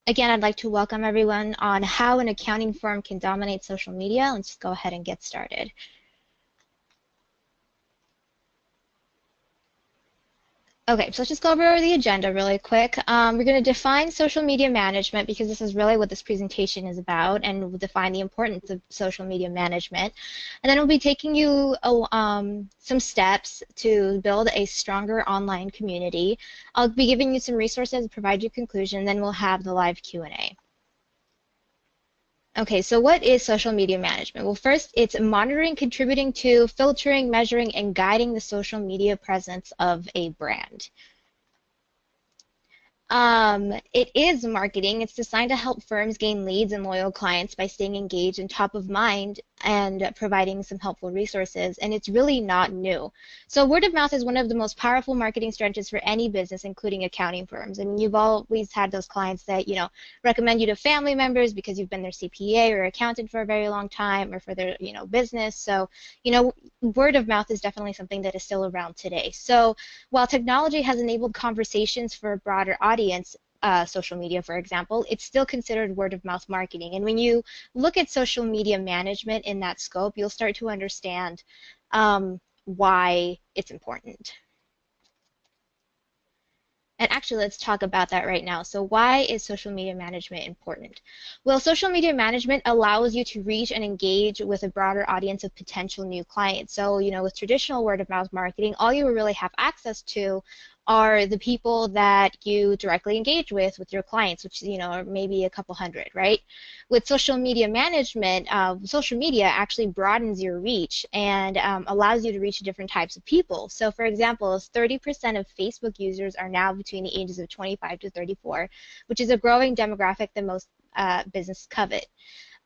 Again, I'd like to welcome everyone on how an accounting firm can dominate social media. Let's just go ahead and get started. Okay, so let's just go over the agenda really quick. We're going to define social media management because this is really what this presentation is about, and we'll define the importance of social media management. And then we'll be taking you some steps to build a stronger online community. I'll be giving you some resources, provide you conclusion, then we'll have the live Q&A. Okay, so what is social media management? Well, first, it's monitoring, contributing to, filtering, measuring, and guiding the social media presence of a brand. It is marketing. It's designed to help firms gain leads and loyal clients by staying engaged and top of mind and providing some helpful resources, and it's really not new. So word of mouth is one of the most powerful marketing strategies for any business, including accounting firms. I mean, you've always had those clients that, recommend you to family members because you've been their CPA or accountant for a very long time or for their, business. So, word of mouth is definitely something that is still around today. So while technology has enabled conversations for a broader audience, social media, for example, it's still considered word-of-mouth marketing. And when you look at social media management in that scope, you'll start to understand why it's important. And actually, let's talk about that right now. So why is social media management important? Well, social media management allows you to reach and engage with a broader audience of potential new clients. So, with traditional word-of-mouth marketing, all you really have access to are the people that you directly engage with your clients, which, are maybe a couple hundred, right? With social media management, social media actually broadens your reach and allows you to reach different types of people. So, for example, 30% of Facebook users are now between the ages of 25 to 34, which is a growing demographic that most businesses covet.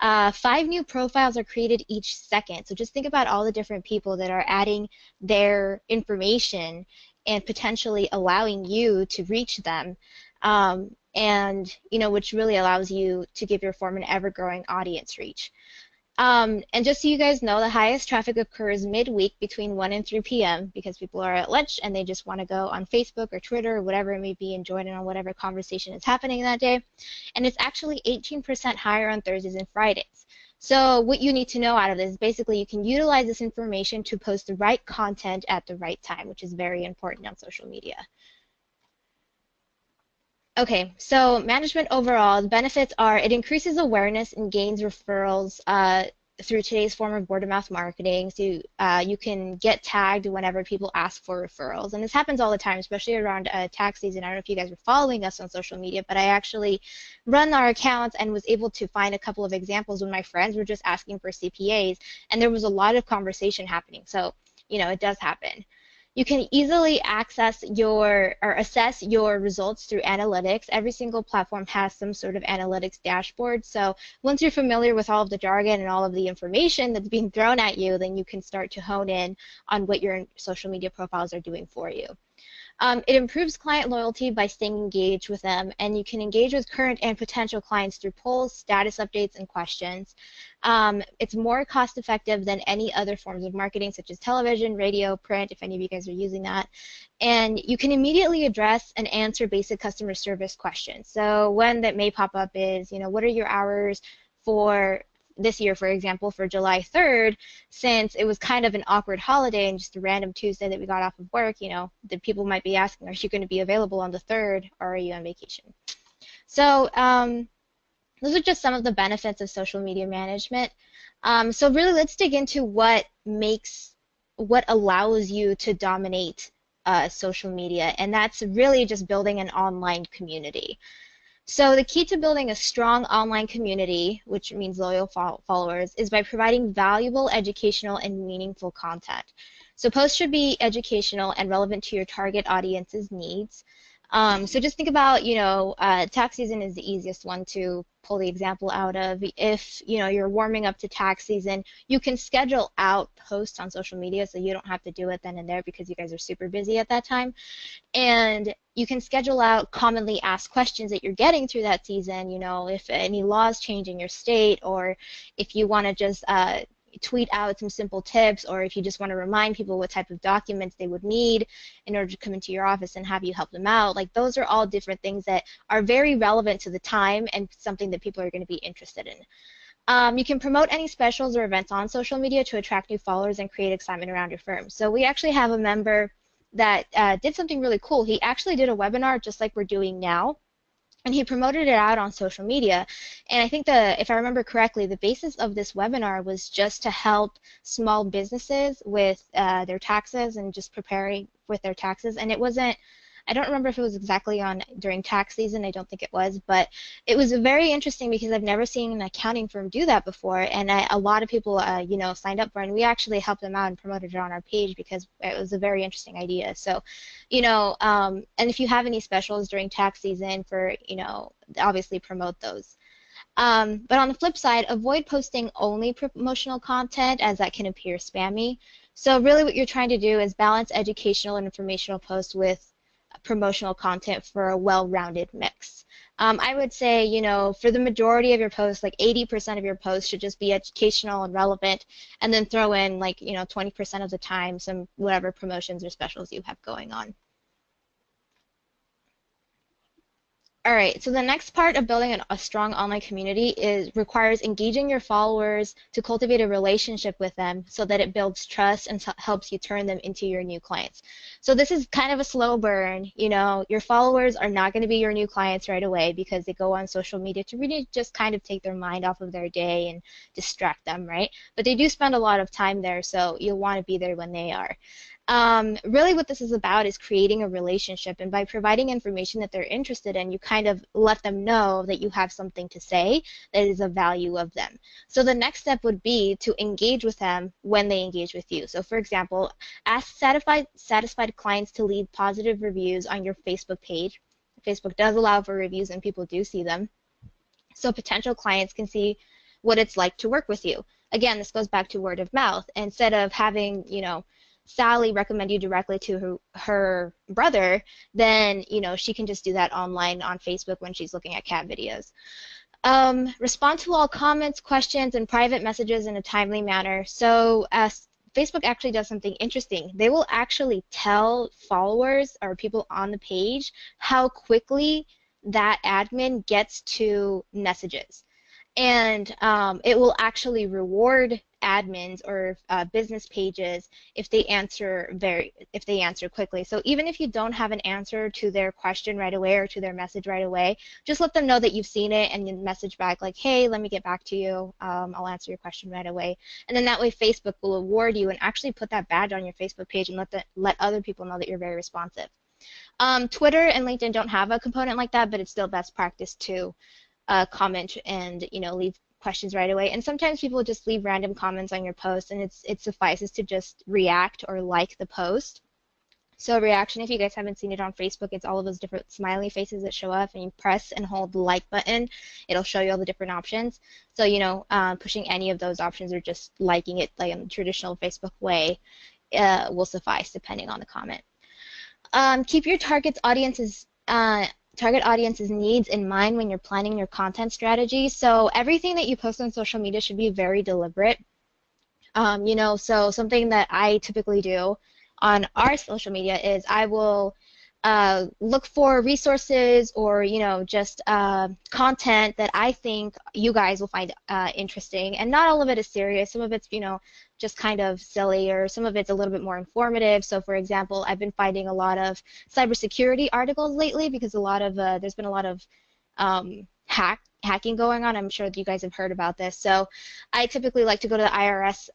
5 new profiles are created each second. So just think about all the different people that are adding their information and potentially allowing you to reach them, and which really allows you to give your firm an ever-growing audience reach. And just so you guys know, the highest traffic occurs midweek between 1 and 3 p.m. because people are at lunch and they just want to go on Facebook or Twitter or whatever it may be and join in on whatever conversation is happening that day. And it's actually 18% higher on Thursdays and Fridays. So what you need to know out of this is basically you can utilize this information to post the right content at the right time, which is very important on social media. Okay, so management overall, the benefits are it increases awareness and gains referrals through today's form of word-of-mouth marketing. So you can get tagged whenever people ask for referrals. And this happens all the time, especially around tax season. I don't know if you guys were following us on social media, but I actually run our accounts and was able to find a couple of examples when my friends were just asking for CPAs, and there was a lot of conversation happening. So, it does happen. You can easily access or assess your results through analytics. Every single platform has some sort of analytics dashboard. So once you're familiar with all of the jargon and all of the information that's being thrown at you, then you can start to hone in on what your social media profiles are doing for you. It improves client loyalty by staying engaged with them, and you can engage with current and potential clients through polls, status updates, and questions. It's more cost-effective than any other forms of marketing, such as television, radio, print, if any of you guys are using that. And you can immediately address and answer basic customer service questions. So one that may pop up is, what are your hours for this year, for example, for July 3rd, since it was kind of an awkward holiday and just a random Tuesday that we got off of work, the people might be asking, are you going to be available on the 3rd, or are you on vacation? So those are just some of the benefits of social media management. So really, let's dig into what allows you to dominate social media, and that's really just building an online community. So the key to building a strong online community, which means loyal followers, is by providing valuable, educational, and meaningful content. So posts should be educational and relevant to your target audience's needs. So just think about, tax season is the easiest one to pull the example out of. If, you're warming up to tax season, you can schedule out posts on social media so you don't have to do it then and there because you guys are super busy at that time. And you can schedule out commonly asked questions that you're getting through that season, if any laws change in your state, or if you want to just tweet out some simple tips, or if you just want to remind people what type of documents they would need in order to come into your office and have you help them out, like those are all different things that are very relevant to the time and something that people are going to be interested in. You can promote any specials or events on social media to attract new followers and create excitement around your firm. So we actually have a member that did something really cool. He actually did a webinar just like we're doing now, and he promoted it out on social media. And I think if I remember correctly, the basis of this webinar was just to help small businesses with their taxes and just preparing with their taxes. And it wasn't, I don't remember if it was exactly on during tax season. I don't think it was, but it was very interesting because I've never seen an accounting firm do that before, and a lot of people, you know, signed up for it, and we actually helped them out and promoted it on our page because it was a very interesting idea. So, you know, and if you have any specials during tax season for, you know, obviously promote those. But on the flip side, avoid posting only promotional content, as that can appear spammy. So really what you're trying to do is balance educational and informational posts with promotional content for a well-rounded mix. I would say, you know, for the majority of your posts, like 80% of your posts should just be educational and relevant, and then throw in, like, you know, 20% of the time some whatever promotions or specials you have going on. All right, so the next part of building a strong online community requires engaging your followers to cultivate a relationship with them so that it builds trust and helps you turn them into your new clients. So this is kind of a slow burn. You know, your followers are not going to be your new clients right away because they go on social media to really just kind of take their mind off of their day and distract them, right? But they do spend a lot of time there, so you'll want to be there when they are. Really what this is about is creating a relationship, and by providing information that they're interested in, you kind of let them know that you have something to say that is of value of them. So the next step would be to engage with them when they engage with you. So for example, ask satisfied clients to leave positive reviews on your Facebook page. Facebook does allow for reviews and people do see them. So potential clients can see what it's like to work with you. Again, this goes back to word of mouth. Instead of having, you know, Sally recommend you directly to her brother, then, you know, she can just do that online on Facebook when she's looking at cat videos. Respond to all comments, questions, and private messages in a timely manner. So Facebook actually does something interesting. They will actually tell followers or people on the page how quickly that admin gets to messages. And it will actually reward admins or business pages if they answer quickly. So even if you don't have an answer to their question right away or to their message right away, just let them know that you've seen it and you message back like, hey, let me get back to you. I'll answer your question right away. And then that way Facebook will award you and actually put that badge on your Facebook page and let other people know that you're very responsive. Twitter and LinkedIn don't have a component like that, but it's still best practice to comment and, you know, leave questions right away. And sometimes people just leave random comments on your post, and it suffices to just react or like the post. So reaction, if you guys haven't seen it on Facebook, it's all of those different smiley faces that show up, and you press and hold the like button. It'll show you all the different options. So, you know, pushing any of those options or just liking it like in the traditional Facebook way will suffice depending on the comment. Keep your target audience's needs in mind when you're planning your content strategy. So everything that you post on social media should be very deliberate. You know, so something that I typically do on our social media is I will look for resources or, you know, just content that I think you guys will find interesting. And not all of it is serious. Some of it's, you know, just kind of silly, or some of it's a little bit more informative. So for example, I've been finding a lot of cybersecurity articles lately because there's been a lot of hacking going on. I'm sure that you guys have heard about this. So I typically like to go to the IRS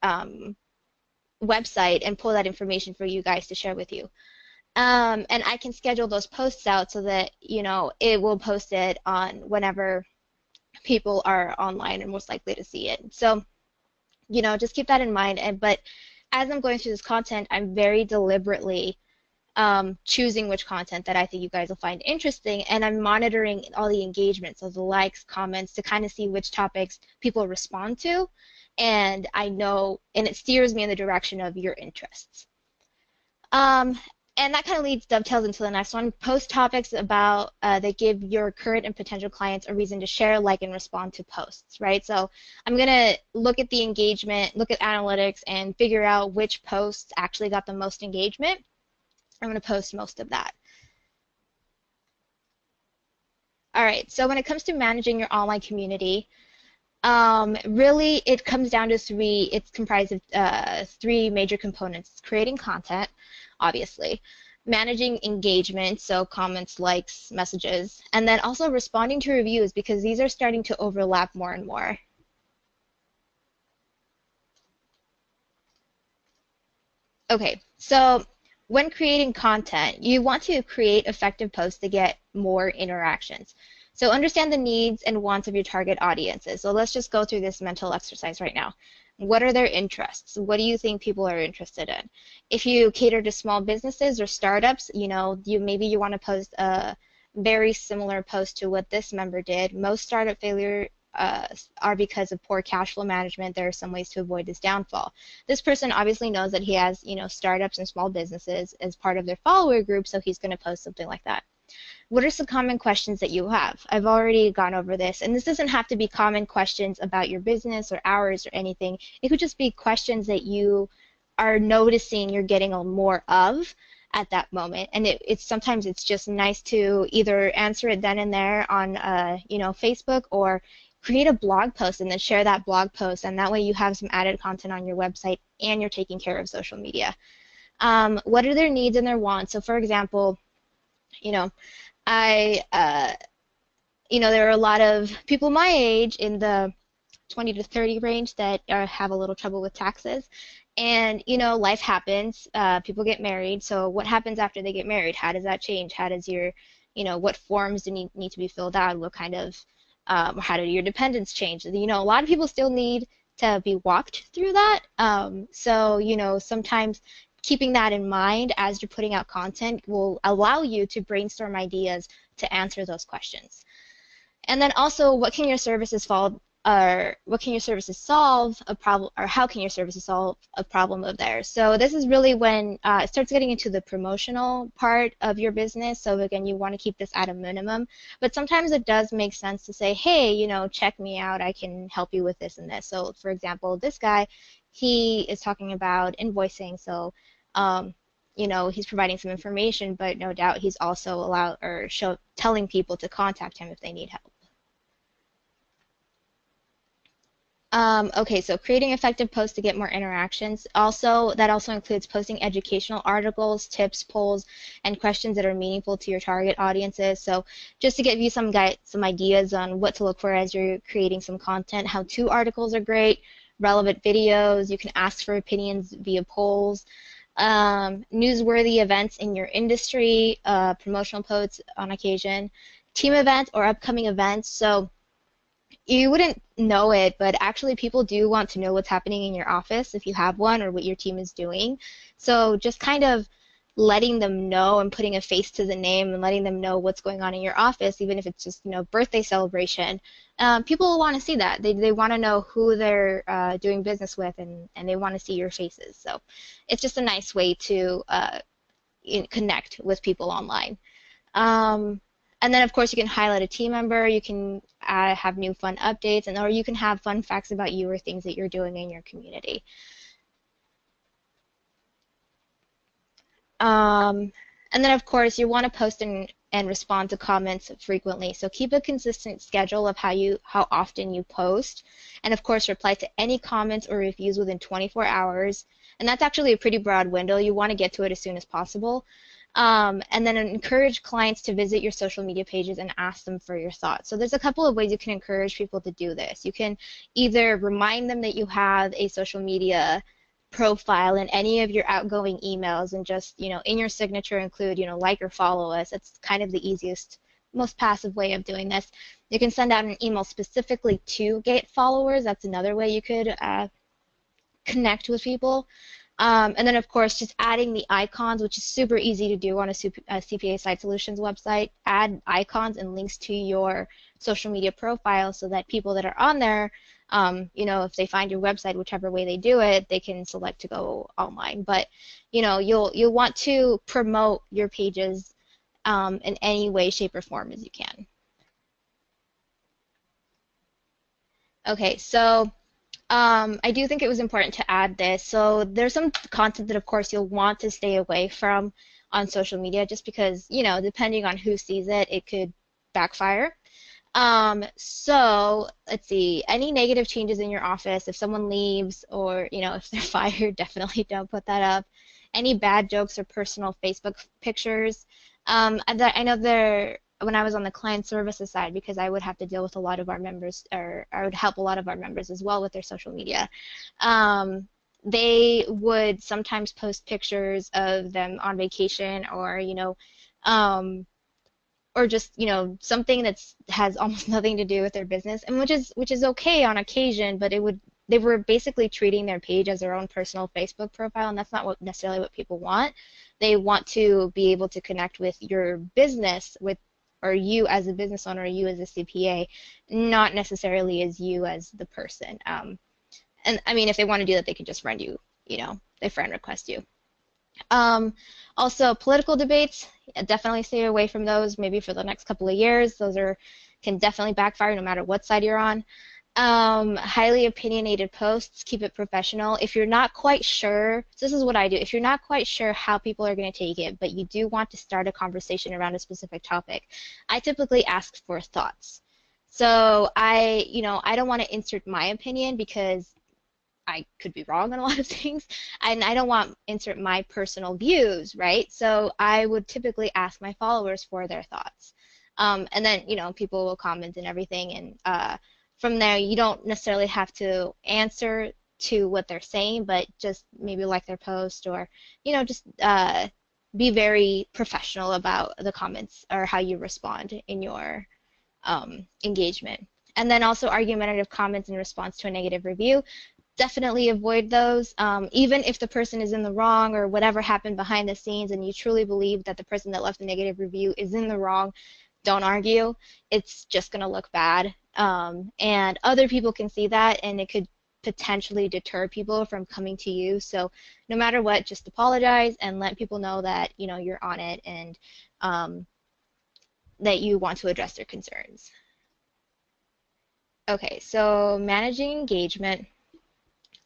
website and pull that information for you guys to share with you. And I can schedule those posts out so that, you know, it will post it on whenever people are online and most likely to see it. So, you know, just keep that in mind. But as I'm going through this content, I'm very deliberately choosing which content that I think you guys will find interesting, and I'm monitoring all the engagements, so the likes, comments, to kind of see which topics people respond to, and I know, and it steers me in the direction of your interests. And that kind of leads dovetails into the next one. Post topics about that give your current and potential clients a reason to share, like, and respond to posts, right? So I'm gonna look at the engagement, look at analytics, and figure out which posts actually got the most engagement. I'm gonna post most of that. All right. So when it comes to managing your online community, really, it comes down to three. It's comprised of three major components. It's creating content, obviously, managing engagement, so comments, likes, messages, and then also responding to reviews because these are starting to overlap more and more. Okay, so when creating content, you want to create effective posts to get more interactions. So understand the needs and wants of your target audiences. So let's just go through this mental exercise right now. What are their interests? What do you think people are interested in? If you cater to small businesses or startups, maybe you want to post a very similar post to what this member did. Most startup failure are because of poor cash flow management. There are some ways to avoid this downfall. This person obviously knows that he has, startups and small businesses as part of their follower group, so he's going to post something like that. What are some common questions that you have? I've already gone over this, and this doesn't have to be common questions about your business or hours or anything. It could just be questions that you are noticing you're getting more of at that moment, and it's sometimes it's just nice to either answer it then and there on Facebook, or create a blog post and then share that blog post, and that way you have some added content on your website and you're taking care of social media. What are their needs and their wants? So for example, I there are a lot of people my age in the 20 to 30 range that have a little trouble with taxes. And, life happens. People get married. So what happens after they get married? How does that change? How does what forms do need to be filled out? What kind of, how do your dependents change? A lot of people still need to be walked through that. So, sometimes keeping that in mind as you're putting out content will allow you to brainstorm ideas to answer those questions. And then also, what can your services solve, or what can your services solve a problem, or how can your services solve a problem of theirs? So this is really when it starts getting into the promotional part of your business. So again, you want to keep this at a minimum, but sometimes it does make sense to say, hey, check me out. I can help you with this and this. So for example, this guy, he is talking about invoicing. So he's providing some information, but no doubt he's also telling people to contact him if they need help. Okay, so creating effective posts to get more interactions. That also includes posting educational articles, tips, polls, and questions that are meaningful to your target audiences. So just to give you some ideas on what to look for as you're creating some content, how-to articles are great, relevant videos, you can ask for opinions via polls, newsworthy events in your industry, promotional posts on occasion, team events or upcoming events. So you wouldn't know it, but actually people do want to know what's happening in your office if you have one, or what your team is doing. So just kind of letting them know and putting a face to the name and letting them know what's going on in your office, even if it's just birthday celebration. People will want to see that. They want to know who they're doing business with, and they want to see your faces. So it's just a nice way to connect with people online. And then, of course, you can highlight a team member. You can have new fun updates, or you can have fun facts about you or things that you're doing in your community. And then, of course, you want to post and respond to comments frequently. So keep a consistent schedule of how often you post, and of course, reply to any comments or reviews within 24 hours. And that's actually a pretty broad window. You want to get to it as soon as possible. And then encourage clients to visit your social media pages and ask them for your thoughts. So there's a couple of ways you can encourage people to do this. You can either remind them that you have a social media profile in any of your outgoing emails, and just, in your signature include, like or follow us. That's kind of the easiest, most passive way of doing this. You can send out an email specifically to get followers. That's another way you could connect with people. And then, of course, just adding the icons, which is super easy to do on a CPA Site Solutions website. Add icons and links to your social media profile so that people that are on there If they find your website, whichever way they do it, they can select to go online. But, you'll want to promote your pages in any way, shape, or form as you can. Okay, so I do think it was important to add this. So there's some content that, of course, you'll want to stay away from on social media just because, depending on who sees it, it could backfire. So let's see, any negative changes in your office, if someone leaves or, if they're fired, definitely don't put that up. Any bad jokes or personal Facebook pictures. I know when I was on the client services side, because I would have to deal with a lot of our members, or I would help a lot of our members as well with their social media. They would sometimes post pictures of them on vacation um, or just something that's has almost nothing to do with their business, and which is okay on occasion, but they were basically treating their page as their own personal Facebook profile, and that's not necessarily what people want. They want to be able to connect with your business, or you as a business owner, or you as a CPA, not necessarily as you as the person. And I mean, if they want to do that, they can just friend you, they friend request you. Um, Also, political debates, definitely stay away from those, maybe for the next couple of years. Those can definitely backfire no matter what side you're on. Highly opinionated posts, keep it professional. If you're not quite sure, so this is what I do, if you're not quite sure how people are going to take it, but you do want to start a conversation around a specific topic, I typically ask for thoughts. So I don't want to insert my opinion because I could be wrong on a lot of things, and I don't want to insert my personal views, right? So I would typically ask my followers for their thoughts. And then, people will comment and everything, and from there, you don't necessarily have to answer to what they're saying, but just maybe like their post, or, just be very professional about the comments or how you respond in your engagement. And then also argumentative comments in response to a negative review, definitely avoid those. Even if the person is in the wrong or whatever happened behind the scenes and you truly believe that the person that left the negative review is in the wrong, don't argue. It's just going to look bad. And other people can see that, and it could potentially deter people from coming to you. So no matter what, just apologize and let people know that you're on it, and that you want to address their concerns. Okay, so managing engagement.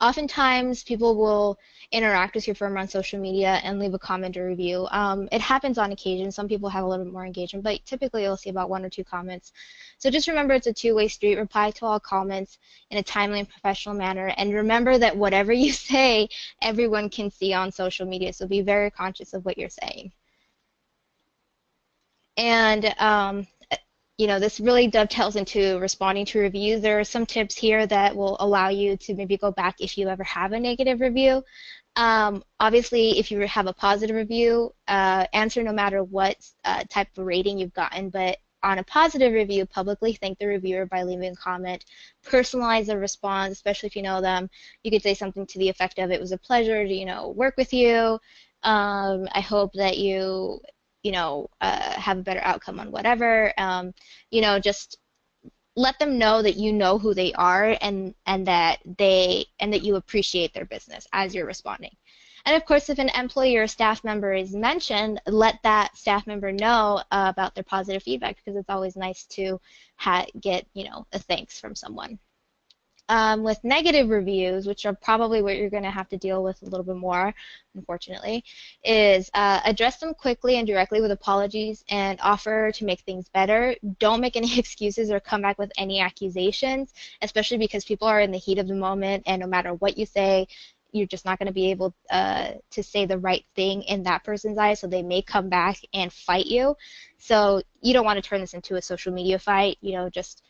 Oftentimes, people will interact with your firm on social media and leave a comment or review. It happens on occasion. Some people have a little bit more engagement, but typically you'll see about 1 or 2 comments. So just remember it's a two-way street. Reply to all comments in a timely and professional manner. And remember that whatever you say, everyone can see on social media. So be very conscious of what you're saying. And this really dovetails into responding to reviews. There are some tips here that will allow you to maybe go back if you ever have a negative review. Obviously, if you have a positive review, answer no matter what type of rating you've gotten. But on a positive review, publicly thank the reviewer by leaving a comment. Personalize the response, especially if you know them. You could say something to the effect of, "It was a pleasure to work with you. I hope that you have a better outcome on whatever." Just let them know that you know who they are, and that you appreciate their business as you're responding. And of course, if an employee or a staff member is mentioned, let that staff member know about their positive feedback, because it's always nice to get a thanks from someone. With negative reviews, which are probably what you're going to have to deal with a little bit more, unfortunately, is address them quickly and directly with apologies and offer to make things better. Don't make any excuses or come back with any accusations, especially because people are in the heat of the moment, and no matter what you say, you're just not going to be able to say the right thing in that person's eyes, so they may come back and fight you. So you don't want to turn this into a social media fight. Just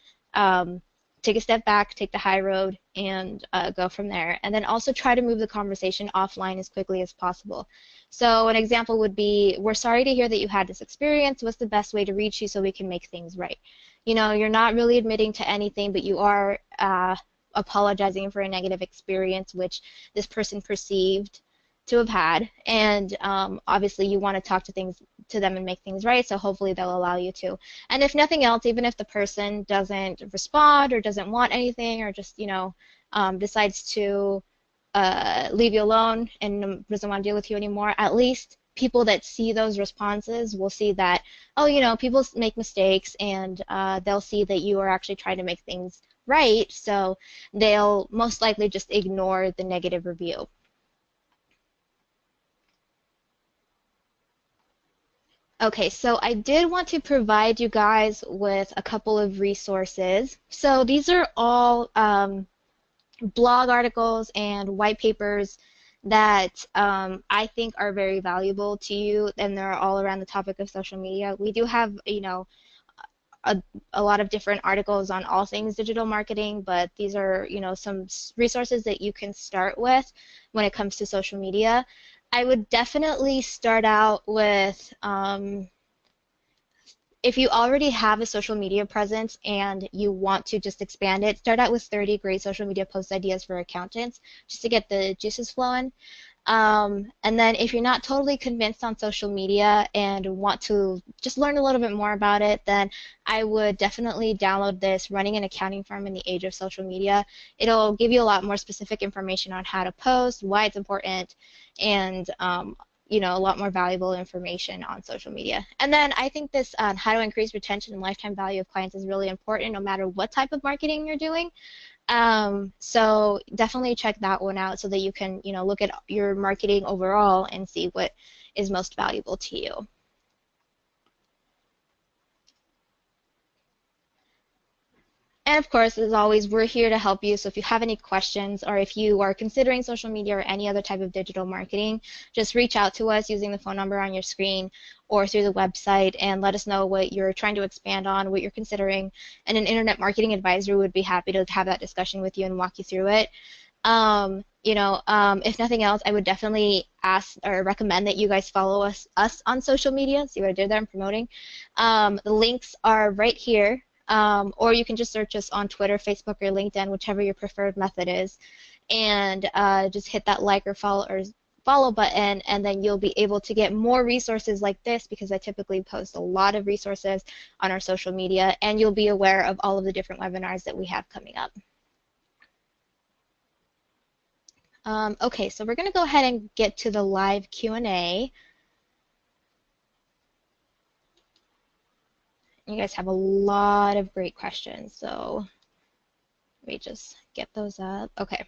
take a step back, take the high road, and go from there. And then also try to move the conversation offline as quickly as possible. So an example would be, "We're sorry to hear that you had this experience. What's the best way to reach you so we can make things right?" You're not really admitting to anything, but you are apologizing for a negative experience which this person perceived to have had, and obviously you want to talk to them and make things right, so hopefully they'll allow you to. And if nothing else, even if the person doesn't respond or doesn't want anything or just, decides to leave you alone and doesn't want to deal with you anymore, at least people that see those responses will see that, oh, people make mistakes, and they'll see that you are actually trying to make things right, so they'll most likely just ignore the negative review. Okay, so I did want to provide you guys with a couple of resources. So these are all blog articles and white papers that I think are very valuable to you, and they're all around the topic of social media. We do have, a, a lot of different articles on all things digital marketing, but these are, some resources that you can start with when it comes to social media. I would definitely start out with if you already have a social media presence and you want to just expand it, start out with 30 great social media post ideas for accountants just to get the juices flowing. And then if you're not totally convinced on social media and want to just learn a little bit more about it, then I would definitely download this, Running an Accounting Firm in the Age of Social Media. It'll give you a lot more specific information on how to post, why it's important, and a lot more valuable information on social media. And then I think this how to increase retention and lifetime value of clients is really important no matter what type of marketing you're doing. So definitely check that one out so that you can, look at your marketing overall and see what is most valuable to you. And of course, as always, we're here to help you. So if you have any questions or if you are considering social media or any other type of digital marketing, just reach out to us using the phone number on your screen or through the website and let us know what you're trying to expand on, what you're considering. And an internet marketing advisor would be happy to have that discussion with you and walk you through it. If nothing else, I would definitely ask or recommend that you guys follow us on social media. See what I did there? I'm promoting. The links are right here. Or you can just search us on Twitter, Facebook, or LinkedIn, whichever your preferred method is, and just hit that like or follow button, and then you'll be able to get more resources like this because I typically post a lot of resources on our social media, and you'll be aware of all of the different webinars that we have coming up. Okay, so we're going to go ahead and get to the live Q&A. You guys have a lot of great questions, so let me just get those up. Okay.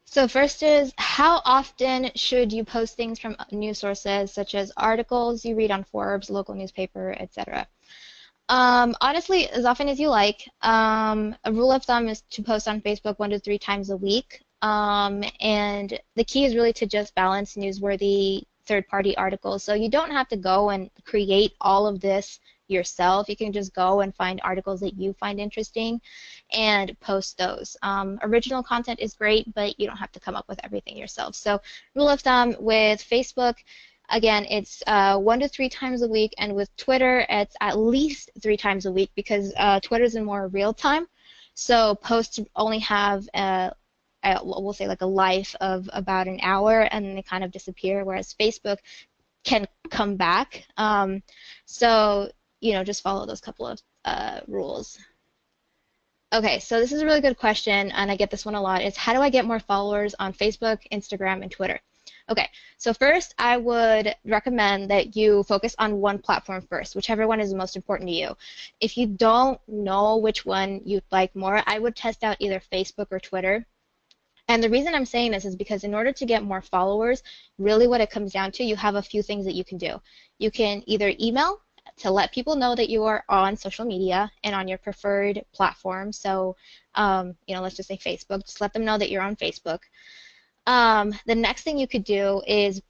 So first is, how often should you post things from news sources such as articles you read on Forbes, local newspaper, etc.? Honestly, as often as you like. A rule of thumb is to post on Facebook 1 to 3 times a week. And the key is really to just balance newsworthy third-party articles. So you don't have to go and create all of this yourself. You can just go and find articles that you find interesting and post those. Original content is great, but you don't have to come up with everything yourself. So rule of thumb with Facebook, again, it's 1 to 3 times a week, and with Twitter, it's at least 3 times a week because Twitter's in more real time. So posts only have we'll say like a life of about an hour, and then they kind of disappear, whereas Facebook can come back. So, just follow those couple of rules. Okay, so this is a really good question, and I get this one a lot. It's how do I get more followers on Facebook, Instagram, and Twitter? Okay, so first I would recommend that you focus on one platform first, whichever one is the most important to you. If you don't know which one you'd like more, I would test out either Facebook or Twitter. And the reason I'm saying this is because in order to get more followers, really what it comes down to, you have a few things that you can do. You can either email to let people know that you are on social media and on your preferred platform. So, let's just say Facebook. Just let them know that you're on Facebook. The next thing you could do is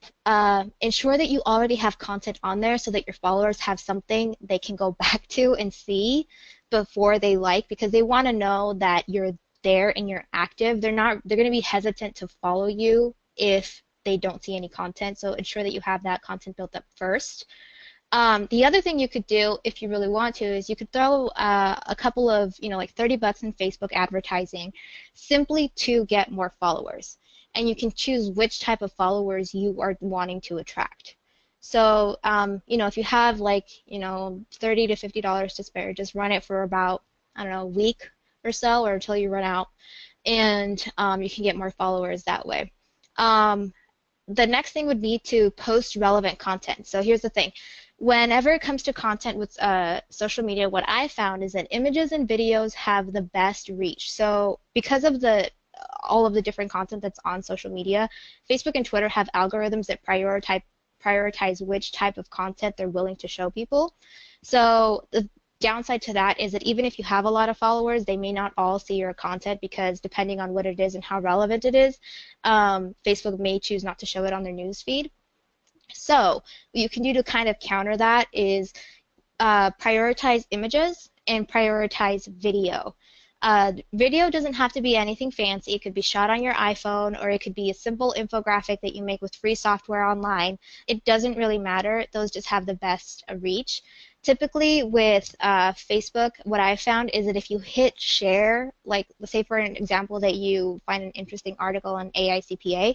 ensure that you already have content on there so that your followers have something they can go back to and see before they like, because they want to know that you're there and you're active. They're going to be hesitant to follow you if they don't see any content. So ensure that you have that content built up first. The other thing you could do if you really want to is you could throw a couple of, like 30 bucks in Facebook advertising simply to get more followers. And you can choose which type of followers you are wanting to attract. So, if you have like, $30 to $50 to spare, just run it for about, I don't know, a week or so or until you run out, and you can get more followers that way. Um, the next thing would be to post relevant content. So here's the thing. Whenever it comes to content with social media, what I found is that images and videos have the best reach. So because of all of the different content that's on social media, Facebook and Twitter have algorithms that prioritize which type of content they're willing to show people. So the downside to that is that even if you have a lot of followers, they may not all see your content because depending on what it is and how relevant it is, Facebook may choose not to show it on their news feed. So what you can do to kind of counter that is prioritize images and prioritize video. Video doesn't have to be anything fancy. It could be shot on your iPhone, or it could be a simple infographic that you make with free software online. It doesn't really matter. Those just have the best reach. Typically with Facebook, what I found is that if you hit share, like let's say for an example that you find an interesting article on AI CPA,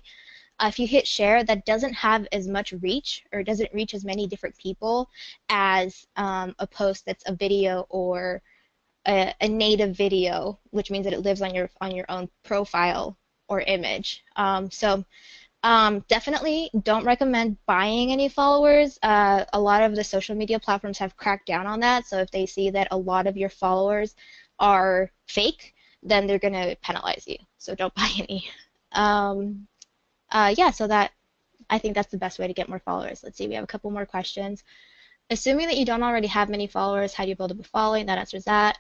if you hit share, that doesn't have as much reach or doesn't reach as many different people as a post that's a video or a native video, which means that it lives on your own profile or image. Definitely don't recommend buying any followers. A lot of the social media platforms have cracked down on that. So if they see that a lot of your followers are fake, then they're going to penalize you. So don't buy any. Yeah, so I think that's the best way to get more followers. Let's see, we have a couple more questions. Assuming that you don't already have many followers, how do you build up a following? That answers that.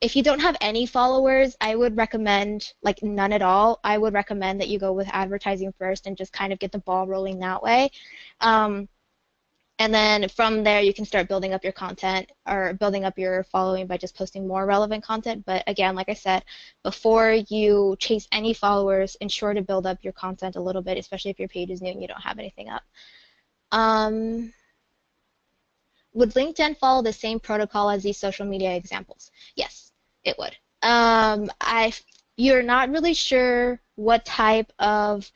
If you don't have any followers, I would recommend, like none at all, I would recommend that you go with advertising first and just kind of get the ball rolling that way. And then from there, you can start building up your content or building up your following by just posting more relevant content. But again, like I said, before you chase any followers, ensure to build up your content a little bit, especially if your page is new and you don't have anything up. Would LinkedIn follow the same protocol as these social media examples? Yes, it would. You're not really sure what type of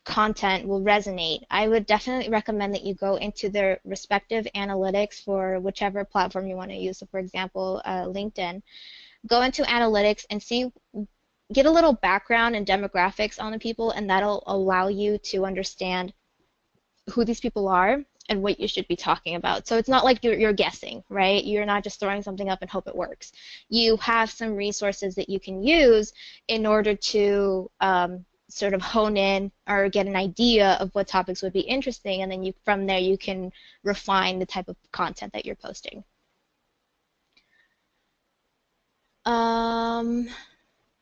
content will resonate. I would definitely recommend that you go into their respective analytics for whichever platform you want to use. So for example, LinkedIn. Go into analytics and get a little background and demographics on the people, and that'll allow you to understand who these people are and what you should be talking about. So it's not like you're guessing, right? You're not just throwing something up and hope it works. You have some resources that you can use in order to sort of hone in or get an idea of what topics would be interesting, and then from there you can refine the type of content that you're posting.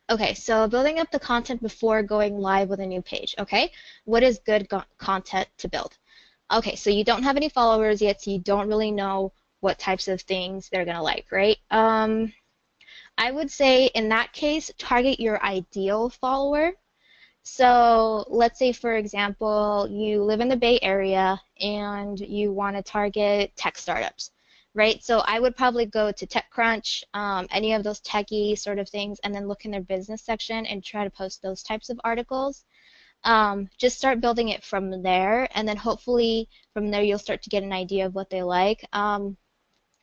Okay, so building up the content before going live with a new page. Okay, what is good content to build? Okay, so you don't have any followers yet, so you don't really know what types of things they're gonna like, right? I would say in that case, target your ideal follower. So let's say, for example, you live in the Bay Area and you want to target tech startups, right? So I would probably go to TechCrunch, any of those techie sort of things, and then look in their business section and try to post those types of articles. Just start building it from there, and then hopefully from there you'll start to get an idea of what they like.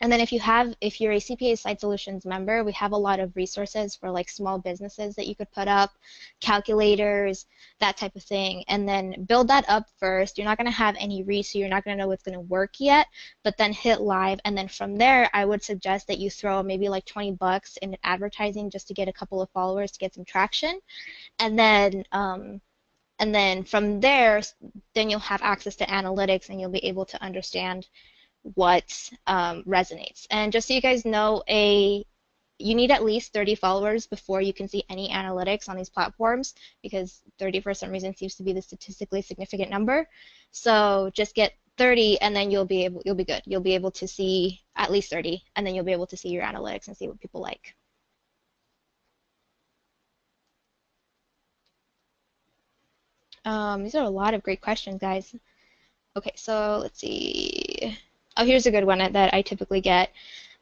And then if you're a CPA Site Solutions member, we have a lot of resources for like small businesses that you could put up, calculators, that type of thing, and then build that up first. You're not going to have any reach, so you're not going to know what's going to work yet, but then hit live, and then from there, I would suggest that you throw maybe like 20 bucks in advertising just to get a couple of followers to get some traction, and then from there, then you'll have access to analytics and you'll be able to understand what resonates. And just so you guys know, you need at least 30 followers before you can see any analytics on these platforms, because 30 for some reason seems to be the statistically significant number. So just get 30 and then you'll be good. You'll be able to see at least 30 and then you'll be able to see your analytics and see what people like. These are a lot of great questions, guys. Okay, so let's see. Oh, here's a good one that I typically get.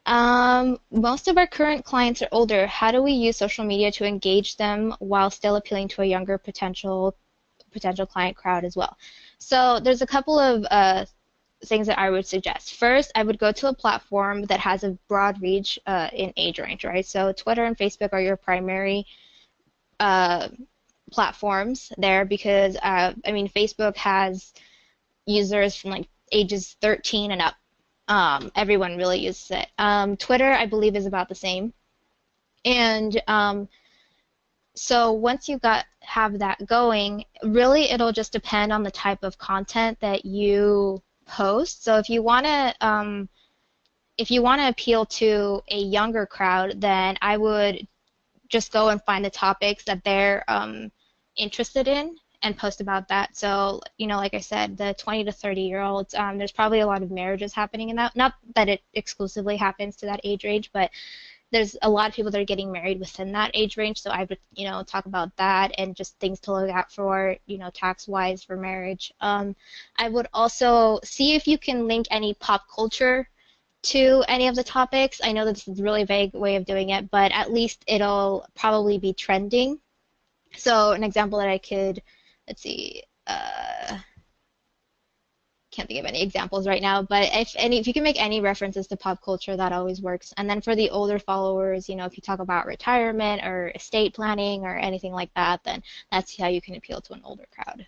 Most of our current clients are older. How do we use social media to engage them while still appealing to a younger potential client crowd as well? So there's a couple of things that I would suggest. First, I would go to a platform that has a broad reach in age range, right? So Twitter and Facebook are your primary uh, platforms there because I mean Facebook has users from like ages 13 and up. Everyone really uses it. Twitter, I believe, is about the same. And so once you got have that going, really it'll just depend on the type of content that you post. So if you want to appeal to a younger crowd, then I would just go and find the topics that they're interested in and post about that. So, you know, like I said, the 20 to 30-year-olds, there's probably a lot of marriages happening in that. Not that it exclusively happens to that age range, but there's a lot of people that are getting married within that age range. So I would, you know, talk about that and just things to look out for, you know, tax-wise for marriage. I would also see if you can link any pop culture to any of the topics. I know that this is a really vague way of doing it, but at least it'll probably be trending. So an example that I could, let's see, can't think of any examples right now, but if you can make any references to pop culture, that always works. And then for the older followers, you know, if you talk about retirement or estate planning or anything like that, then that's how you can appeal to an older crowd.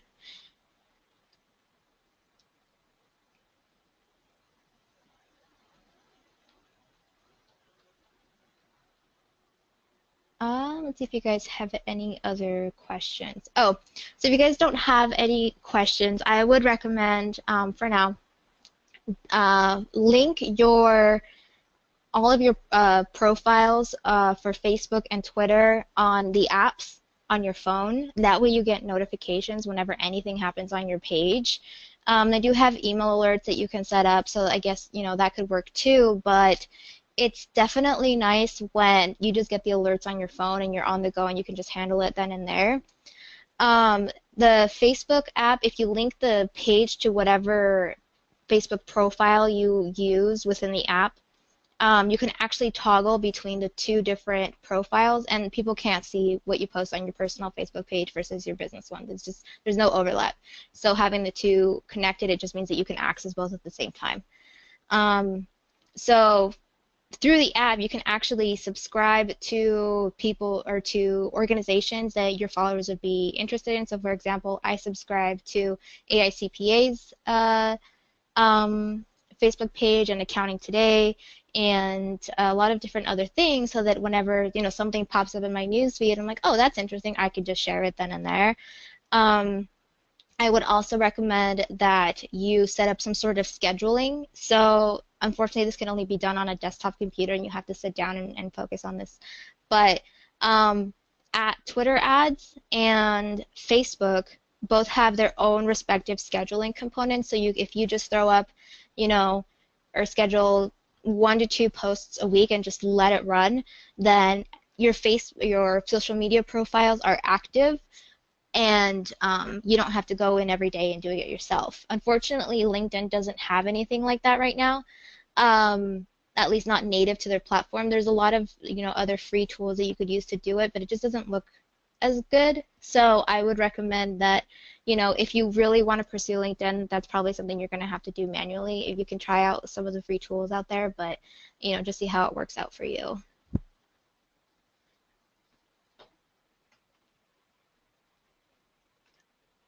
Let's see if you guys have any other questions. Oh, so if you guys don't have any questions, I would recommend, for now, link your all of your profiles for Facebook and Twitter on the apps on your phone. That way you get notifications whenever anything happens on your page. They do have email alerts that you can set up, so I guess you know that could work too, but it's definitely nice when you just get the alerts on your phone and you're on the go and you can just handle it then and there. The Facebook app, if you link the page to whatever Facebook profile you use within the app, you can actually toggle between the two different profiles, and people can't see what you post on your personal Facebook page versus your business one. There's no overlap. So having the two connected, it just means that you can access both at the same time. So through the app, you can actually subscribe to people or to organizations that your followers would be interested in. So, for example, I subscribe to AICPA's Facebook page and Accounting Today and a lot of different other things so that whenever, you know, something pops up in my newsfeed, I'm like, oh, that's interesting. I could just share it then and there. I would also recommend that you set up some sort of scheduling. So unfortunately, this can only be done on a desktop computer, and you have to sit down and focus on this. But at Twitter ads and Facebook both have their own respective scheduling components. So if you just throw up, you know, or schedule 1 to 2 posts a week and just let it run, then your social media profiles are active and you don't have to go in every day and do it yourself. Unfortunately, LinkedIn doesn't have anything like that right now, at least not native to their platform. There's a lot of other free tools that you could use to do it, but it just doesn't look as good. So I would recommend that if you really want to pursue LinkedIn, that's probably something you're going to have to do manually. If you can try out some of the free tools out there, but just see how it works out for you.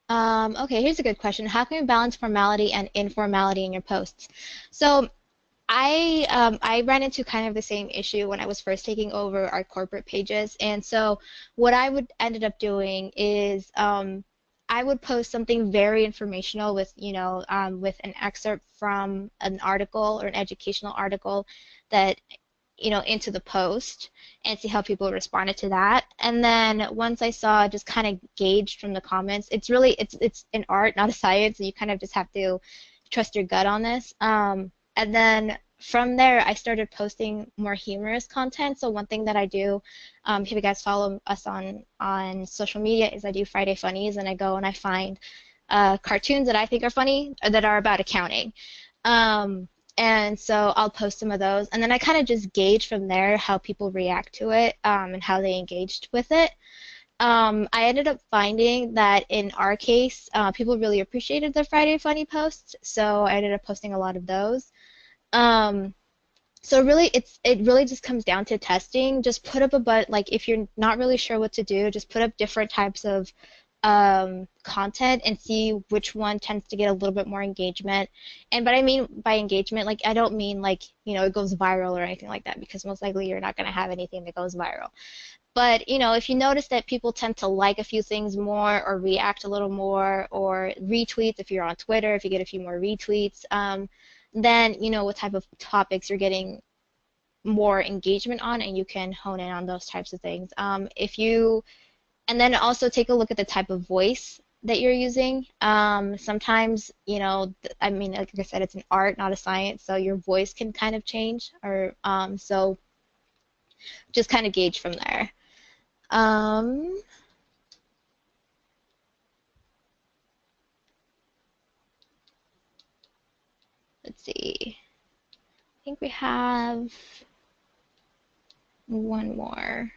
Okay, here's a good question. How can you balance formality and informality in your posts? So I ran into kind of the same issue when I was first taking over our corporate pages, and so what I would ended up doing is I would post something very informational with with an excerpt from an article or an educational article that into the post and see how people responded to that. And then once I saw, just kind of gauged from the comments, it's an art, not a science, so you kind of just have to trust your gut on this. And then from there, I started posting more humorous content. So one thing that I do, if you guys follow us on social media, is I do Friday Funnies, and I go and I find cartoons that I think are funny or that are about accounting. Um, and so I'll post some of those, and then I kind of just gauge from there how people react to it and how they engaged with it. I ended up finding that in our case, people really appreciated the Friday Funny posts, so I ended up posting a lot of those. Um, so really, it really just comes down to testing. Just put up like if you're not really sure what to do, just put up different types of content and see which one tends to get a little bit more engagement. And but I mean by engagement, like I don't mean like it goes viral or anything like that because most likely you're not going to have anything that goes viral. But if you notice that people tend to like a few things more or react a little more or retweets if you're on Twitter, if you get a few more retweets, then you know what type of topics you're getting more engagement on, and you can hone in on those types of things. And then also take a look at the type of voice that you're using. Sometimes, I mean, like I said, it's an art, not a science, so your voice can kind of change, or so just kind of gauge from there. Um, let's see. I think we have one more.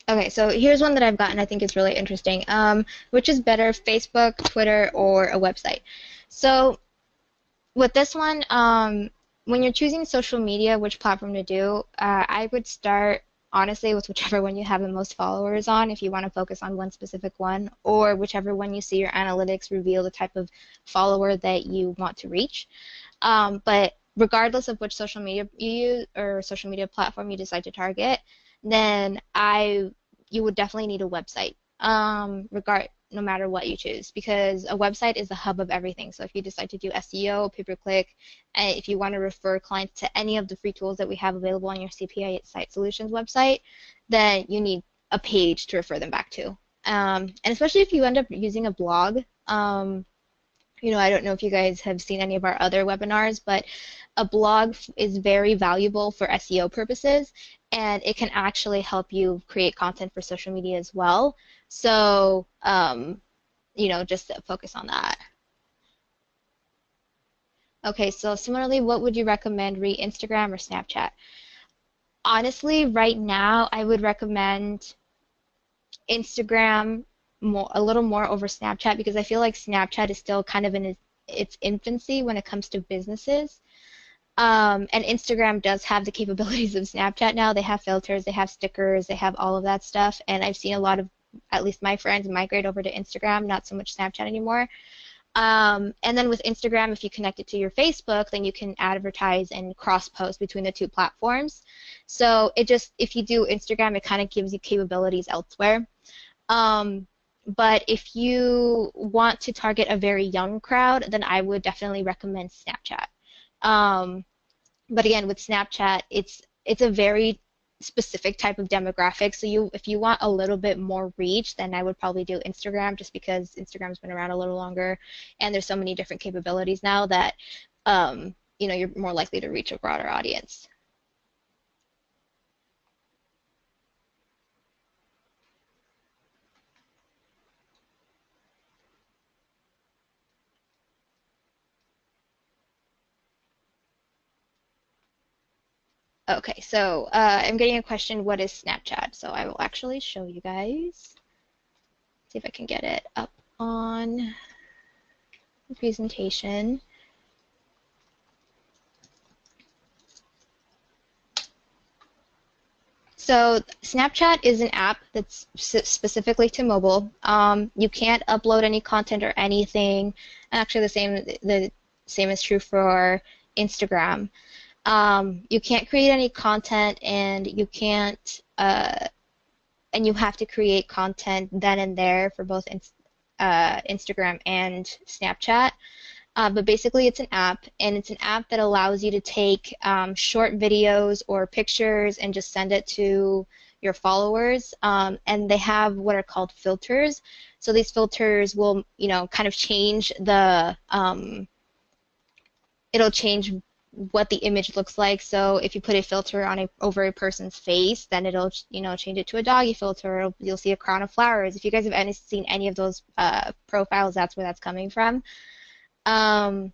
Okay, so here's one that I've gotten I think is really interesting. Which is better, Facebook, Twitter, or a website? So with this one, when you're choosing social media, which platform to do, I would start honestly with whichever one you have the most followers on if you want to focus on one specific one, or whichever one you see your analytics reveal the type of follower that you want to reach. But regardless of which social media you use or social media platform you decide to target, then you would definitely need a website. No matter what you choose, because a website is the hub of everything. So if you decide to do SEO, pay-per-click, and if you want to refer clients to any of the free tools that we have available on your CPA Site Solutions website, then you need a page to refer them back to. And especially if you end up using a blog, I don't know if you guys have seen any of our other webinars, but a blog is very valuable for SEO purposes, and it can actually help you create content for social media as well. So, just focus on that. Okay, so similarly, what would you recommend, Instagram or Snapchat? Honestly, right now, I would recommend Instagram a little more over Snapchat because I feel like Snapchat is still kind of in its infancy when it comes to businesses. And Instagram does have the capabilities of Snapchat now. They have filters, they have stickers, they have all of that stuff. And I've seen a lot of, at least my friends, migrate over to Instagram, not so much Snapchat anymore. And then with Instagram, if you connect it to your Facebook, then you can advertise and cross-post between the two platforms. So if you do Instagram, it kind of gives you capabilities elsewhere. But if you want to target a very young crowd, then I would definitely recommend Snapchat. But again, with Snapchat, it's a very specific type of demographic. So if you want a little bit more reach, then I would probably do Instagram, just because Instagram's been around a little longer, and there's so many different capabilities now that you're more likely to reach a broader audience. Okay, so I'm getting a question, what is Snapchat? So I will actually show you guys. See if I can get it up on the presentation. So Snapchat is an app that's specifically to mobile. You can't upload any content or anything. Actually, the same is true for Instagram. You can't create any content, and you can't and you have to create content then and there for both Instagram and Snapchat. But basically, it's an app, and it's an app that allows you to take short videos or pictures and just send it to your followers, and they have what are called filters. So these filters will, kind of change it'll change what the image looks like. So if you put a filter on over a person's face, then it'll, change it to a doggy filter. You'll see a crown of flowers. If you guys have seen any of those profiles, that's where that's coming from. Um,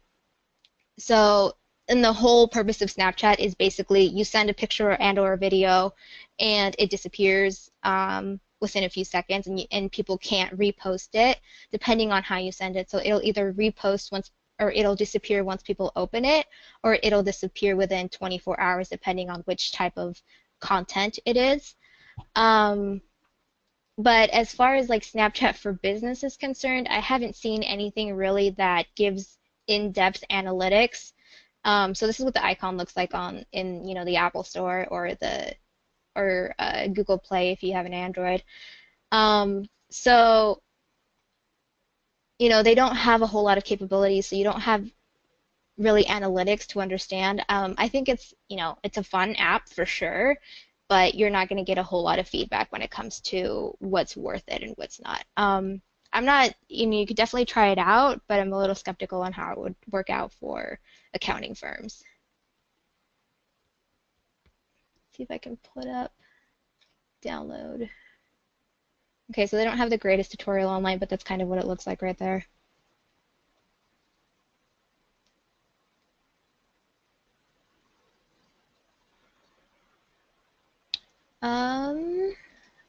so, and the whole purpose of Snapchat is basically you send a picture and/or a video, and it disappears within a few seconds, and people can't repost it depending on how you send it. So it'll either repost once, or it'll disappear once people open it, or it'll disappear within 24 hours depending on which type of content it is. But as far as like Snapchat for Business is concerned, I haven't seen anything really that gives in-depth analytics. So this is what the icon looks like in the Apple Store or Google Play if you have an Android. So they don't have a whole lot of capabilities, so you don't have really analytics to understand. I think it's a fun app for sure, but you're not going to get a whole lot of feedback when it comes to what's worth it and what's not. I'm not, you could definitely try it out, but I'm a little skeptical on how it would work out for accounting firms. See if I can put up download. Okay, so they don't have the greatest tutorial online, but that's kind of what it looks like right there.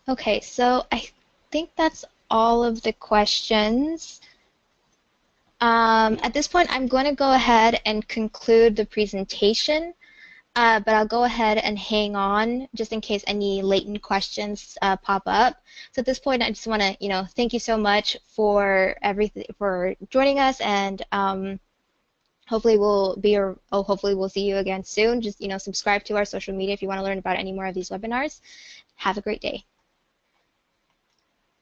Okay, so I think that's all of the questions. At this point, I'm going to go ahead and conclude the presentation, but I'll go ahead and hang on just in case any latent questions pop up. So at this point, I just want to, thank you so much for joining us, and hopefully hopefully we'll see you again soon. Just, subscribe to our social media if you want to learn about any more of these webinars. Have a great day.